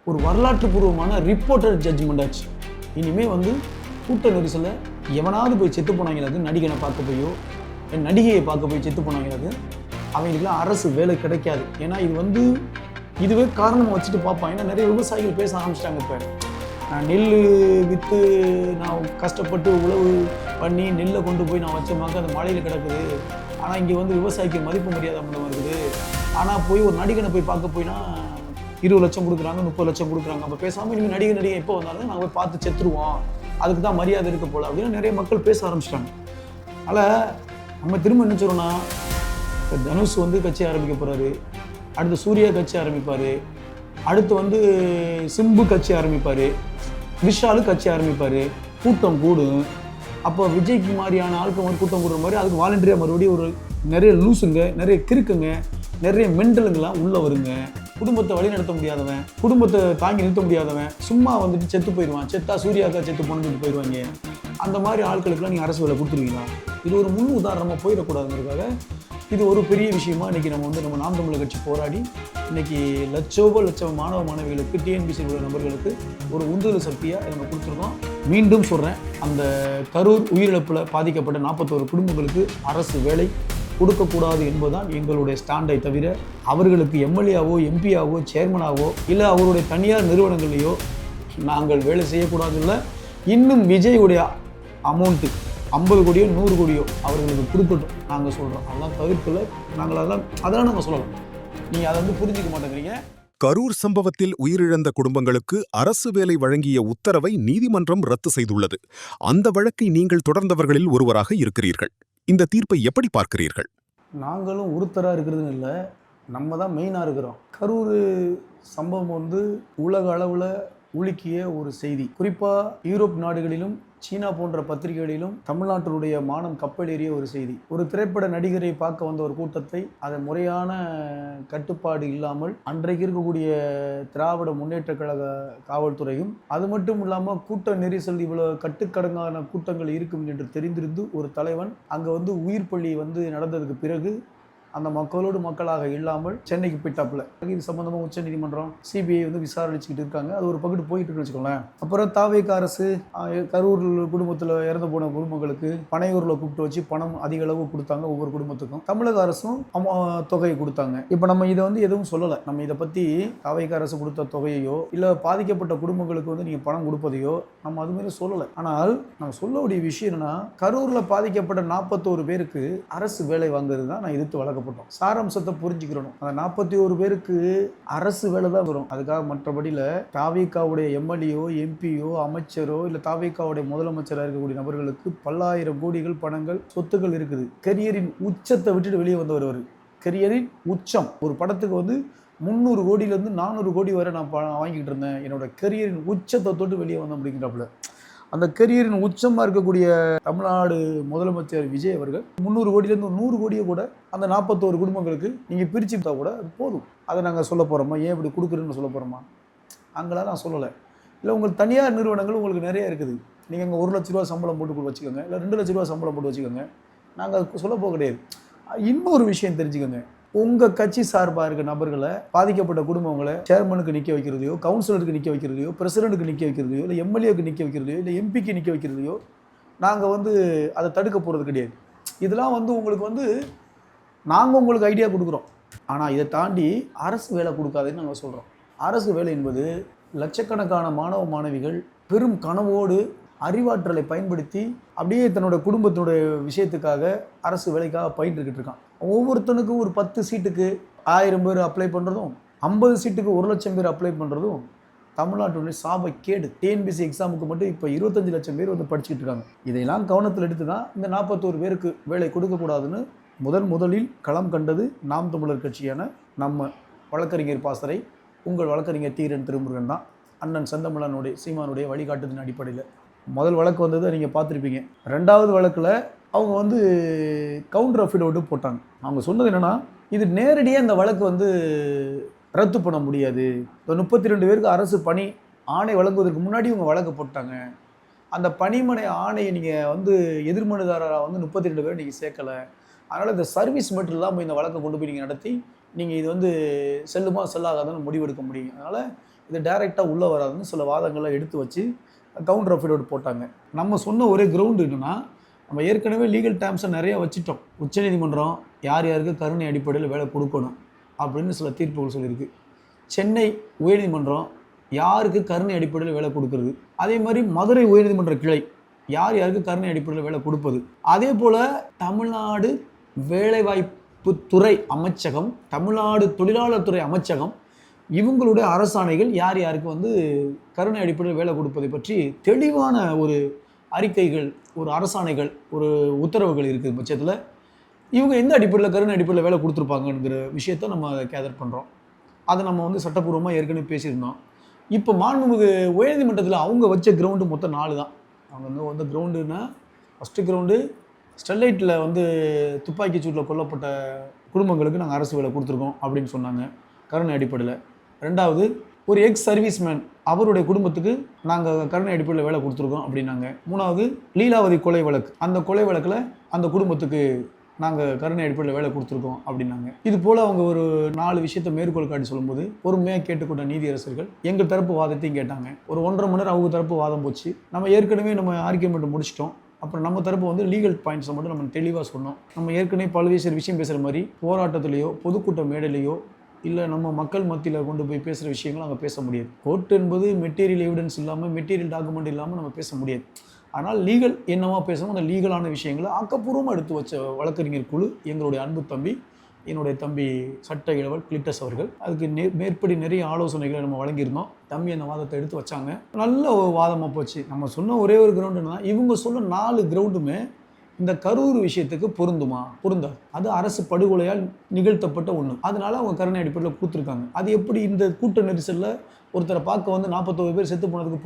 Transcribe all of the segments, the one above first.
ஒரு வரலாற்று பூர்வமான ரிப்போர்ட்டர் ஜட்ஜ்மெண்ட் ஆச்சு. இனிமேல் வந்து கூட்ட நெரிசலில் எவனாவது போய் செத்து போனாங்களுக்கு, நடிகனை பார்க்க போயோ நடிகையை பார்க்க போய் செத்து போனாங்களுக்கு அவங்களுக்குலாம் அரசு வேலை கிடைக்காது. ஏன்னா இது வந்து இதுவே காரணமாக வச்சுட்டு பார்ப்பான். ஏன்னா நிறைய விவசாயிகள் பேச ஆரம்பிச்சிட்டாங்க. இப்போ நான் நெல் விற்று நான் கஷ்டப்பட்டு உழவு பண்ணி நெல்லை கொண்டு போய் நான் வச்சோமாக்க அந்த மழையில் கிடக்குது. ஆனால் இங்கே வந்து விவசாயிக்கு மதிப்பு மரியாதை மட்டும் இருக்குது. ஆனால் போய் ஒரு நடிகனை போய் பார்க்க போய்னா 20 லட்சம் கொடுக்குறாங்க, 30 லட்சம் கொடுக்குறாங்க. அப்போ பேசாமல் இனிமேல் நடிகை எப்போ வந்தாலும் நாங்கள் போய் பார்த்து செத்துருவோம், அதுக்கு தான் மரியாதை இருக்க போல அப்படின்னு நிறைய மக்கள் பேச ஆரம்பிச்சிட்டாங்க. அதனால் நம்ம திரும்ப என்ன சொல்கிறோன்னா, இப்போ தனுஷ் வந்து கட்சி ஆரம்பிக்க போகிறாரு, அடுத்து சூர்யா கட்சி ஆரம்பிப்பார், அடுத்து வந்து சிம்பு கட்சி ஆரம்பிப்பார், விஷாலு கட்சி ஆரம்பிப்பார், கூட்டம் கூடும். அப்போ விஜய்க்கு மாதிரியான ஆட்கள் ஒரு கூட்டம் கூடுற மாதிரி அதுக்கு வாலண்டியராக மறுபடியும் ஒரு நிறைய லூசுங்க, நிறைய கிறுக்குங்க, நிறைய மெண்டலுங்கெல்லாம் உள்ளே வருங்க. குடும்பத்தை வழி நடத்த முடியாதவன், குடும்பத்தை தாங்கி நிறுத்த முடியாதவன் சும்மா வந்துட்டு செத்து போயிடுவான். செத்தா சூர்யாக்கா செத்து போனதுட்டு போயிடுவாங்க. அந்த மாதிரி ஆட்களுக்கெல்லாம் நீங்கள் அரசு வேலை கொடுத்துருவீங்களா? இது ஒரு முன் உதாரணமாக போயிடக்கூடாதுங்கிறதுக்காக இது ஒரு பெரிய விஷயமா இன்றைக்கி நம்ம நாம் தமிழர் கட்சி போராடி இன்றைக்கி லட்சம் மாணவ மாணவிகளுக்கு, டிஎன்பிசியில் உள்ள நபர்களுக்கு ஒரு உந்துதல் சக்தியாக நம்ம கொடுத்துருக்கோம். மீண்டும் சொல்கிறேன், அந்த கரூர் உயிரிழப்பில் பாதிக்கப்பட்ட 41 குடும்பங்களுக்கு அரசு வேலை கொடுக்கக்கூடாது என்பதுதான் எங்களுடைய ஸ்டாண்டை தவிர, அவர்களுக்கு எம்எல்ஏவோ எம்பியாவோ சேர்மனாவோ இல்லை அவருடைய தனியார் நிறுவனங்களையோ நாங்கள் வேலை செய்யக்கூடாது. இல்லை இன்னும் விஜயுடைய அமௌண்ட்டு 50 கோடியோ 100 கோடியோ அவர்களுக்கு கொடுக்கட்டும் நாங்கள் சொல்கிறோம். அதெல்லாம் தவிர்க்கல, நாங்கள் அதெல்லாம் நாங்கள் சொல்லலாம். நீங்கள் அதை வந்து புரிஞ்சிக்க மாட்டேங்கிறீங்க. கரூர் சம்பவத்தில் உயிரிழந்த குடும்பங்களுக்கு அரசு வேலை வழங்கிய உத்தரவை நீதிமன்றம் ரத்து செய்துள்ளது. அந்த வழக்கை நீங்கள் தொடர்ந்தவர்களில் ஒருவராக இருக்கிறீர்கள். இந்த தீர்ப்பை எப்படி பார்க்கிறீர்கள்? நாங்களும் ஒருத்தராக இருக்கிறதுன்னு இல்லை, நம்ம தான் மெயினாக இருக்கிறோம். கரூர் சம்பவம் வந்து உலக அளவில் உலுக்கிய ஒரு செய்தி. குறிப்பாக யூரோப் நாடுகளிலும் சீனா போன்ற பத்திரிகைகளிலும் தமிழ்நாட்டினுடைய மானம் கப்பலேறிய ஒரு செய்தி. ஒரு திரைப்பட நடிகரை பார்க்க வந்த ஒரு கூட்டத்தை அதை முறையான கட்டுப்பாடு இல்லாமல் அன்றைக்கு இருக்கக்கூடிய திராவிட முன்னேற்ற கழக காவல்துறையும், அது மட்டும் இல்லாமல் கூட்ட நெரிசல் இவ்வளோ கட்டுக்கடங்கான கூட்டங்கள் இருக்கும் என்று தெரிந்திருந்து ஒரு தலைவன் அங்கே வந்து உயிர் பலி வந்து நடந்ததுக்கு பிறகு அந்த மக்களோடு மக்களாக இல்லாமல் சென்னைக்கு போயிட்டாப்புல. இது சம்பந்தமாக உச்ச நீதிமன்றம் சிபிஐ வந்து விசாரிச்சுக்கிட்டு இருக்காங்க. அது ஒரு பக்கத்து போயிட்டு இருக்குன்னு வச்சுக்கோங்களேன். அப்புறம் தாவேக அரசு கரூர் குடும்பத்தில் இறந்து போன குடும்பங்களுக்கு பனையூரில் கூப்பிட்டு வச்சு பணம் அதிக அளவு கொடுத்தாங்க ஒவ்வொரு குடும்பத்துக்கும். தமிழக அரசும் தொகையை கொடுத்தாங்க. இப்போ நம்ம இதை வந்து எதுவும் சொல்லலை. நம்ம இதை பற்றி தாவேக அரசு கொடுத்த தொகையோ இல்லை பாதிக்கப்பட்ட குடும்பங்களுக்கு வந்து நீங்கள் பணம் கொடுப்பதையோ நம்ம அதுமாரி சொல்லலை. ஆனால் நம்ம சொல்லக்கூடிய விஷயம் என்னன்னா, கரூரில் பாதிக்கப்பட்ட 41 பேருக்கு அரசு வேலை வாங்குறது தான் நான் எதிர்த்து வழக்கப்பட்டோம். சாராம்சத்தை புரிஞ்சுக்கிறோம். அந்த 41 பேருக்கு அரசு வேலை தான் வரும். அதுக்காக மற்றபடியில் தாவேகாவுடைய எம்எல்ஏயோ எம்பியோ அமைச்சரோ இல்லை தாவேகாவுடைய முதலமைச்சராக இருக்கக்கூடிய நபர்களுக்கு பல்லாயிரம் கோடிகள் பணங்கள் சொத்துக்கள் இருக்குது. கரியரின் உச்சத்தை விட்டுட்டு வெளியே வந்தவர் அவர். கரியரின் உச்சம் ஒரு படத்துக்கு வந்து 300 கோடியிலேருந்து 400 கோடி வரை நான் வாங்கிட்டு இருந்தேன். என்னோட கரியரின் உச்சத்தை தொட்டு வெளியே வந்தேன் அப்படிங்கிறப்பல அந்த கரியரின் உச்சமாக இருக்கக்கூடிய தமிழ்நாடு முதலமைச்சர் விஜய் அவர்கள் 300 கோடியிலேருந்து 100 கோடியை கூட அந்த 41 குடும்பங்களுக்கு நீங்கள் பிரிச்சுட்டா கூட அது போதும். அதை நாங்கள் சொல்ல போகிறோமா? ஏன் இப்படி கொடுக்குறேன்னு சொல்ல போகிறோமா? அங்கெல்லாம் நான் சொல்லலை. இல்லை உங்களுக்கு தனியார் நிறுவனங்கள் உங்களுக்கு நிறைய இருக்குது. நீங்கள் அங்கே 1 லட்ச ரூபா சம்பளம் போட்டு வச்சுக்கோங்க, இல்லை 2 லட்ச ரூபா சம்பளம் போட்டு வச்சுக்கோங்க. நாங்கள் சொல்ல போக கிடையாது. இன்னொரு விஷயம் தெரிஞ்சுக்கோங்க, உங்கள் கட்சி சார்பாக இருக்க நபர்களை பாதிக்கப்பட்ட குடும்பங்களை சேர்மனுக்கு நிற்க வைக்கிறதையோ, கவுன்சிலருக்கு நிற்க வைக்கிறதையோ, பிரசிடென்ட்டுக்கு நிற்க வைக்கிறதையோ, இல்லை எம்எல்ஏக்கு நிற்க வைக்கிறதையோ, இல்லை எம்பிக்கு நிற்க வைக்கிறதையோ நாங்கள் வந்து அதை தடுக்க போகிறது கிடையாது. இதெல்லாம் வந்து உங்களுக்கு வந்து நாங்கள் உங்களுக்கு ஐடியா கொடுக்குறோம். ஆனால் இதை தாண்டி அரசு வேலை கொடுக்காதுன்னு நாங்கள் சொல்கிறோம். அரசு வேலை என்பது லட்சக்கணக்கான மாணவ மாணவிகள் பெரும் கனவோடு அறிவாற்றலை பயன்படுத்தி அப்படியே தன்னோட குடும்பத்தினுடைய விஷயத்துக்காக அரசு வேலைக்காக பயின்றுக்கிட்டு இருக்கான். ஒவ்வொருத்தனுக்கும் ஒரு 10 சீட்டுக்கு 1000 பேர் அப்ளை பண்ணுறதும், 50 சீட்டுக்கு 1 லட்சம் பேர் அப்ளை பண்ணுறதும் தமிழ்நாட்டுடைய சாபக்கேடு. டிஎன்பிசி எக்ஸாமுக்கு மட்டும் இப்போ 25 லட்சம் பேர் வந்து படிச்சுக்கிட்டு இருக்காங்க. இதையெல்லாம் கவனத்தில் எடுத்து தான் இந்த 41 பேருக்கு வேலை கொடுக்கக்கூடாதுன்னு முதலில் களம் கண்டது நாம் தமிழர் கட்சியான நம்ம வழக்கறிஞர் பாசறை, உங்கள் வழக்கறிஞர் தீரன் திருமுருகன் தான். அண்ணன் செந்தமிழனுடைய சீமானுடைய வழிகாட்டுதின் அடிப்படையில் முதல் வழக்கு வந்ததை நீங்கள் பார்த்துருப்பீங்க. 2வது வழக்கில் அவங்க வந்து கவுண்டர் அஃபிடவிட்டு போட்டாங்க. அவங்க சொன்னது என்னென்னா, இது நேரடியாக இந்த வழக்கு வந்து ரத்து பண்ண முடியாது. இப்போ 32 பேருக்கு அரசு பணி ஆணை வழங்குவதற்கு முன்னாடி இவங்க வழக்கு போட்டாங்க. அந்த பணிமனை ஆணையை நீங்கள் வந்து எதிர்மனுதாரராக வந்து 32 பேர் நீங்கள் சேர்க்கலை. அதனால் இந்த சர்வீஸ் மெட்டீரியல் தான் போய் இந்த வழக்கை கொண்டு போய் நீங்கள் நடத்தி நீங்கள் இது வந்து செல்லுமா செல்லாகாதுன்னு முடிவெடுக்க முடியும். அதனால் இது டைரெக்டாக உள்ளே வராதுன்னு சில வாதங்களை எடுத்து வச்சு கவுண்டர் அஃபிடவிட் போட்டாங்க. நம்ம சொன்ன ஒரே கிரவுண்டு என்னன்னா, நம்ம ஏற்கனவே லீகல் டேர்ம்ஸை நிறைய வச்சுட்டோம். உச்சநீதிமன்றம் யார் யாருக்கு கருணை அடிப்படையில் வேலை கொடுக்கணும் அப்படின்னு சில தீர்ப்புகள் சொல்லியிருக்கு. சென்னை உயர்நீதிமன்றம் யாருக்கு கருணை அடிப்படையில் வேலை கொடுக்குறது, அதே மாதிரி மதுரை உயர்நீதிமன்ற கிளை யார் யாருக்கு கருணை அடிப்படையில் வேலை கொடுப்பது, அதே போல் தமிழ்நாடு வேலைவாய்ப்பு துறை அமைச்சகம், தமிழ்நாடு தொழிலாளர் துறை அமைச்சகம், இவங்களுடைய அரசாணைகள் யார் யாருக்கு வந்து கருணை அடிப்படையில் வேலை கொடுப்பதை பற்றி தெளிவான ஒரு அறிக்கைகள், ஒரு அரசாணைகள், ஒரு உத்தரவுகள் இருக்குது பட்சத்தில் இவங்க எந்த அடிப்படையில் கருணை அடிப்படையில் வேலை கொடுத்துருப்பாங்கங்கிற விஷயத்த நம்ம கேதர் பண்ணுறோம். அதை நம்ம வந்து சட்டப்பூர்வமாக ஏற்கனவே பேசியிருந்தோம். இப்போ மாண்புமிகு உயர்நீதிமன்றத்தில் அவங்க வச்ச கிரவுண்டு மொத்தம் 4 தான். அவங்க வந்து கிரவுண்டுன்னா, ஃபஸ்ட்டு கிரவுண்டு ஸ்டெர்லைட்டில் வந்து துப்பாக்கி சூட்டில் கொல்லப்பட்ட குடும்பங்களுக்கு நாங்கள் அரசு வேலை கொடுத்துருக்கோம் அப்படின்னு சொன்னாங்க கருணை அடிப்படையில். 2வது ஒரு எக்ஸ் சர்வீஸ்மேன் அவருடைய குடும்பத்துக்கு நாங்கள் கருணை அடிப்படையில் வேலை கொடுத்துருக்கோம் அப்படின்னாங்க. 3வது லீலாவதி கொலை வழக்கு, அந்த கொலை வழக்கில் அந்த குடும்பத்துக்கு நாங்கள் கருணை அடிப்படையில் வேலை கொடுத்துருக்கோம் அப்படின்னாங்க. இது போல் அவங்க ஒரு 4 விஷயத்தை மேற்கோள் காட்டி சொல்லும்போது பொறுமையாக கேட்டுக்கொண்ட நீதியரசர்கள் எங்கள் தரப்பு வாதத்தையும் கேட்டாங்க. ஒரு 1.5 மணி நேரம் அவங்க தரப்பு வாதம் போச்சு. நம்ம ஏற்கனவே ஆர்கியூமெண்ட் முடிச்சிட்டோம். அப்புறம் நம்ம தரப்பு வந்து லீகல் பாயிண்ட்ஸை மட்டும் நம்ம தெளிவாக சொன்னோம். நம்ம ஏற்கனவே பல்வேறு விஷயம் பேசுகிற மாதிரி போராட்டத்திலேயோ பொதுக்கூட்ட மேடையிலையோ இல்லை நம்ம மக்கள் மத்தியில் கொண்டு போய் பேசுகிற விஷயங்களும் அங்கே பேச முடியாது. கோர்ட் என்பது மெட்டீரியல் எவிடன்ஸ் இல்லாமல், மெட்டீரியல் டாக்குமெண்ட் இல்லாமல் நம்ம பேச முடியாது. ஆனால் லீகல் என்னவா பேசணும், அந்த லீகலான விஷயங்களை ஆக்கப்பூர்வமாக எடுத்து வச்ச வழக்கறிஞர் குழு எங்களுடைய அன்பு தம்பி, என்னுடைய தம்பி சட்ட இளவல் கிளிட்டஸ் அவர்கள். அதுக்கு மேற்படி நிறைய ஆலோசனைகளை நம்ம வழங்கியிருந்தோம். தம்பி அந்த வாதத்தை எடுத்து வச்சாங்க. நல்ல ஒரு வாதமாக போச்சு. நம்ம சொன்ன ஒரே ஒரு கிரவுண்டுன்னா, இவங்க சொன்ன 4 கிரவுண்டுமே இந்த கரூர் விஷயத்துக்கு பொருந்துமா? பொருந்தாது. அது அரசு படுகொலையால் நிகழ்த்தப்பட்ட ஒன்று. அதனால அவங்க கருணை அடிப்படையில் கொடுத்துருக்காங்க. அது எப்படி இந்த கூட்ட நெரிசலில் ஒருத்தரை பார்க்க வந்து 41 பேர் செத்து போனதுக்கு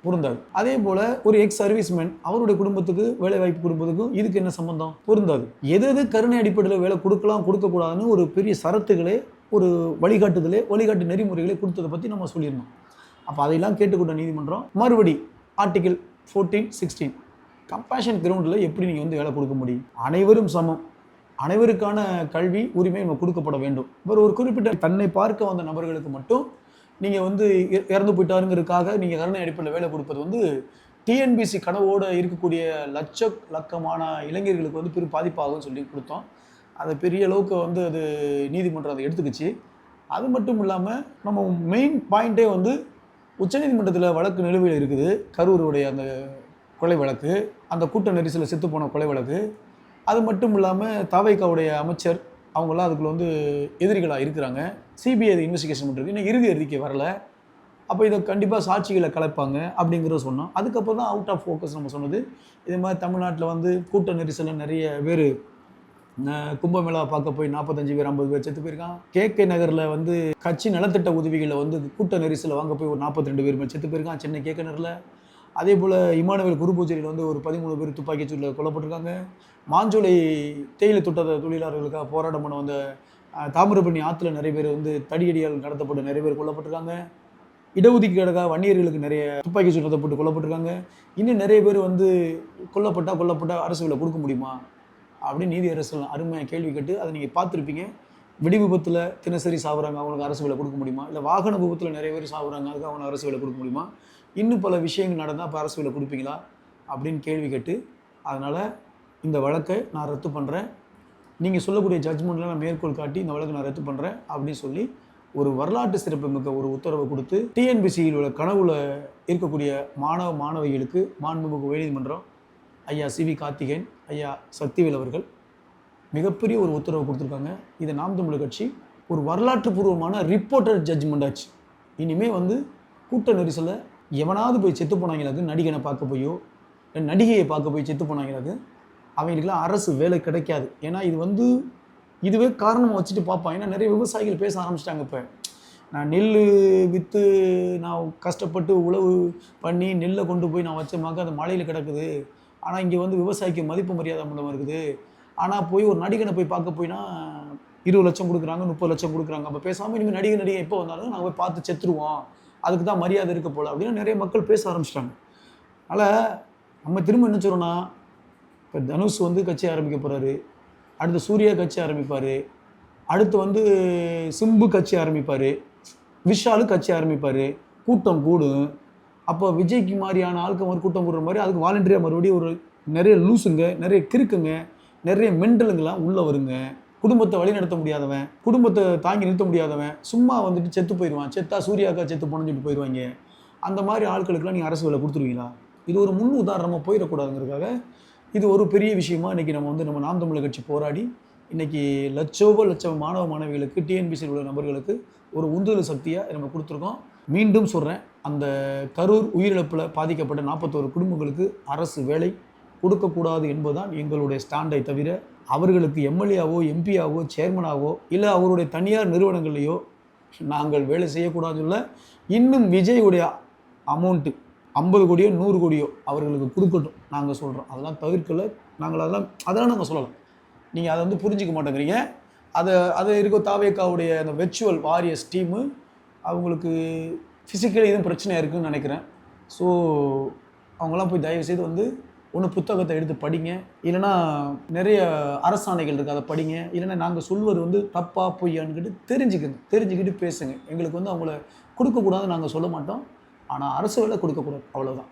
பொருந்தாது. அதே போல் ஒரு எக்ஸ் சர்வீஸ்மேன் அவருடைய குடும்பத்துக்கு வேலை வாய்ப்பு கொடுப்பதுக்கும் இதுக்கு என்ன சம்பந்தம்? பொருந்தாது. எது கருணை அடிப்படையில் வேலை கொடுக்கலாம் கொடுக்கக்கூடாதுன்னு ஒரு பெரிய சரத்துகளே, ஒரு வழிகாட்டு நெறிமுறைகளை கொடுத்ததை பற்றி நம்ம சொல்லியிருந்தோம். அப்போ அதையெல்லாம் கேட்டுக்கொண்ட நீதிமன்றம் மறுபடி ஆர்டிகிள் 14, 16 கம்பேஷன் கிரவுண்டில் எப்படி நீங்கள் வந்து வேலை கொடுக்க முடியும்? அனைவரும் சமம், அனைவருக்கான கல்வி உரிமை நம்ம கொடுக்கப்பட வேண்டும். ஒரு குறிப்பிட்ட தன்னை பார்க்க வந்த நபர்களுக்கு மட்டும் நீங்கள் வந்து இறந்து போயிட்டாருங்கிறதுக்காக நீங்கள் கருணை அடிப்படையில் வேலை கொடுப்பது வந்து டிஎன்பிசி கனவோடு இருக்கக்கூடிய லட்சக்கணக்கான இளைஞர்களுக்கு வந்து பெரும் பாதிப்பாகும்னு சொல்லி கொடுத்தோம். அதை பெரிய அளவுக்கு வந்து அது நீதிமன்றம் அதை எடுத்துக்கிச்சு. அது மட்டும் இல்லாமல் நம்ம மெயின் பாயிண்ட்டே வந்து உச்சநீதிமன்றத்தில் வழக்கு நிலுவையில் இருக்குது. கரூருடைய அந்த கொலை வழக்கு, அந்த கூட்ட நெரிசலில் செத்து போன கொலை வழக்கு. அது மட்டும் இல்லாமல் தவைக்காவுடைய அமைச்சர் அவங்களாம் அதுக்குள்ள வந்து எதிரிகளாக இருக்கிறாங்க. சிபிஐ இன்வெஸ்டிகேஷன் பண்ணுறது இன்னும் இறுதி அறிக்கை வரல. அப்போ இதை கண்டிப்பாக சாட்சிகளை கலைப்பாங்க அப்படிங்கிறத சொன்னோம். அதுக்கப்புறம் தான் அவுட் ஆஃப் ஃபோக்கஸ் நம்ம சொன்னது, இது மாதிரி தமிழ்நாட்டில் வந்து கூட்ட நெரிசலில் நிறைய பேர் கும்பமேளா பார்க்க போய் 45 பேர் 50 பேர் செத்து போயிருக்கான். கேகே நகரில் வந்து கட்சி நலத்திட்ட உதவிகளை வந்து கூட்ட நெரிசலில் வாங்க போய் ஒரு 42 பேர் செத்து போயிருக்கான் சென்னை கேகே நகரில். அதே போல் இமானுவேல் குருபூஜையில் வந்து ஒரு 13 பேர் துப்பாக்கி சூட்டில் கொல்லப்பட்டிருக்காங்க. மாஞ்சோலை தேயிலை தொட்ட தொழிலாளர்களுக்காக போராட்டம் பண்ண வந்த தாமிரபரணி ஆற்றுல நிறைய பேர் வந்து தடியடியால் நடத்தப்பட்டு நிறைய பேர் கொல்லப்பட்டிருக்காங்க. இடஒதுக்கீடுக்காக வன்னியர்களுக்கு நிறைய துப்பாக்கி சூடு நடத்தப்பட்டு கொல்லப்பட்டிருக்காங்க. இன்னும் நிறைய பேர் வந்து கொல்லப்பட்ட அரசு வேலை கொடுக்க முடியுமா அப்படின்னு நீதியரசர்கள் அருமையாக கேள்வி கேட்டு அதை நீங்கள் பார்த்துருப்பீங்க. வெடி விபத்தில் தினசரி சாகுறாங்க, அவங்களுக்கு அரசு வேலை கொடுக்க முடியுமா? இல்லை வாகன விபத்தில் நிறைய பேர் சாகுறாங்க, அதுக்கு அவங்களுக்கு அரசு வேலை கொடுக்க முடியுமா? இன்னும் பல விஷயங்கள் நடந்தால் இப்போ அரசு வேலை கொடுப்பீங்களா அப்படின்னு கேள்வி கேட்டு, அதனால் இந்த வழக்கை நான் ரத்து பண்ணுறேன், நீங்கள் சொல்லக்கூடிய ஜட்ஜ்மெண்ட்டில் நான் மேற்கோள் காட்டி இந்த வழக்கை நான் ரத்து பண்ணுறேன் அப்படின்னு சொல்லி ஒரு வரலாற்று சிறப்புமிக்க ஒரு உத்தரவை கொடுத்து டிஎன்பிசியில் உள்ள கனவுல இருக்கக்கூடிய மாணவிகளுக்கு மாண்புமிகு உயர்நீதிமன்றம் ஐயா சிவி கார்த்திகேயன், ஐயா சக்திவேல் அவர்கள் மிகப்பெரிய ஒரு உத்தரவை கொடுத்துருக்காங்க. இதை நாம் தமிழர் கட்சி ஒரு வரலாற்று பூர்வமான ரிப்போர்ட்டர் ஜட்ஜ்மெண்ட் ஆச்சு. இனிமேல் வந்து கூட்ட நெரிசலில் எவனாவது போய் செத்து போனாங்களுக்கு, நடிகனை பார்க்க போயோ நடிகையை பார்க்க போய் செத்து போனாங்களுக்கு அவங்களுக்குலாம் அரசு வேலை கிடைக்காது. ஏன்னா இது வந்து இதுவே காரணமாக வச்சுட்டு பார்ப்பான். ஏன்னா நிறைய விவசாயிகள் பேச ஆரம்பிச்சிட்டாங்க. இப்போ நான் நெல் விற்று நான் கஷ்டப்பட்டு உழவு பண்ணி நெல்லை கொண்டு போய் நான் வச்சமாக்க அது மழையில் கிடக்குது. ஆனால் இங்கே வந்து விவசாயிக்கு மதிப்பு மரியாதை மூலமாக இருக்குது. ஆனால் போய் ஒரு நடிகனை போய் பார்க்க போய்னா 20 லட்சம் கொடுக்குறாங்க, 30 லட்சம் கொடுக்குறாங்க. அப்போ பேசாமல் இனிமேல் நடிகை எப்போ வந்தாலும் நாங்கள் போய் பார்த்து செத்துருவோம், அதுக்கு தான் மரியாதை இருக்க போல் அப்படின்னு நிறைய மக்கள் பேச ஆரம்பிச்சிட்டாங்க. அதனால் நம்ம திரும்ப என்ன சொல்கிறோன்னா, இப்போ தனுஷ் வந்து கட்சி ஆரம்பிக்க போகிறாரு, அடுத்து சூர்யா கட்சி ஆரம்பிப்பார், அடுத்து வந்து சிம்பு கட்சி ஆரம்பிப்பார். விஷாலு கட்சி ஆரம்பிப்பார், கூட்டம் கூடும். அப்போ விஜய்க்கு மாதிரியான ஆட்கள் ஒரு கூட்டம் கூடுற மாதிரி அதுக்கு வாலண்டியராக மறுபடியும் ஒரு நிறைய லூசுங்க, நிறைய கிறுக்குங்க, நிறைய மெண்டலுங்கெல்லாம் உள்ளே வருங்க. குடும்பத்தை வழி நடத்த முடியாதவன், குடும்பத்தை தாங்கி நிறுத்த முடியாதவன், சும்மா வந்துட்டு செத்து போயிடுவான். செத்தா சூர்யாக்கா செத்து போனன்னு சொல்லிட்டு போயிடுவாங்க. அந்த மாதிரி ஆட்களுக்கெல்லாம் நீங்கள் அரசு வேலை கொடுத்துருவீங்களா? இது ஒரு முன் உதாரணமாக போயிடக்கூடாதுங்கிறதுக்காக இது ஒரு பெரிய விஷயமா இன்றைக்கி நம்ம நாம் தமிழர் கட்சி போராடி இன்றைக்கி லட்சம் மாணவ மாணவிகளுக்கு டிஎன்பிசியில் உள்ள நபர்களுக்கு ஒரு உந்துதல் சக்தியாக நம்ம கொடுத்துருக்கோம். மீண்டும் சொல்கிறேன், அந்த கரூர் உயிரிழப்பில் பாதிக்கப்பட்ட 41 குடும்பங்களுக்கு அரசு வேலை கொடுக்கக்கூடாது என்பதுதான் எங்களுடைய ஸ்டாண்டை தவிர, அவர்களுக்கு எம்எல்ஏவோ எம்பியாவோ சேர்மனாவோ இல்லை அவருடைய தனியார் நிறுவனங்கள்லையோ நாங்கள் வேலை செய்யக்கூடாதுன்னு சொல்ல. இன்னும் விஜயுடைய அமௌண்ட்டு 50 கோடியோ 100 கோடியோ அவர்களுக்கு கொடுக்கட்டும் நாங்கள் சொல்கிறோம். அதெல்லாம் தவிர்க்கலை. அதெல்லாம் நாங்கள் சொல்லலாம். நீங்கள் அதை வந்து புரிஞ்சிக்க மாட்டேங்கிறீங்க. அது இருக்க தாவேக்காவுடைய அந்த வெர்ச்சுவல் வாரியர்ஸ் டீமு அவங்களுக்கு ஃபிசிக்கலி எதுவும் பிரச்சனையாக இருக்குதுன்னு நினைக்கிறேன். ஸோ அவங்களாம் போய் தயவுசெய்து வந்து ஒன்று புத்தகத்தை எடுத்து படிங்க, இல்லைனா நிறைய அரசாணைகள் இருக்குது அதை படிங்க, இல்லைனா நாங்கள் சொல்வது வந்து தப்பா பொய்யான்னு தெரிஞ்சுக்கிட்டு பேசுங்க. எங்களுக்கு வந்து அவங்கள கொடுக்கக்கூடாதுன்னு நாங்கள் சொல்ல மாட்டோம். ஆனால் அரசு வேலை கொடுக்கக்கூடாது, அவ்வளோதான்.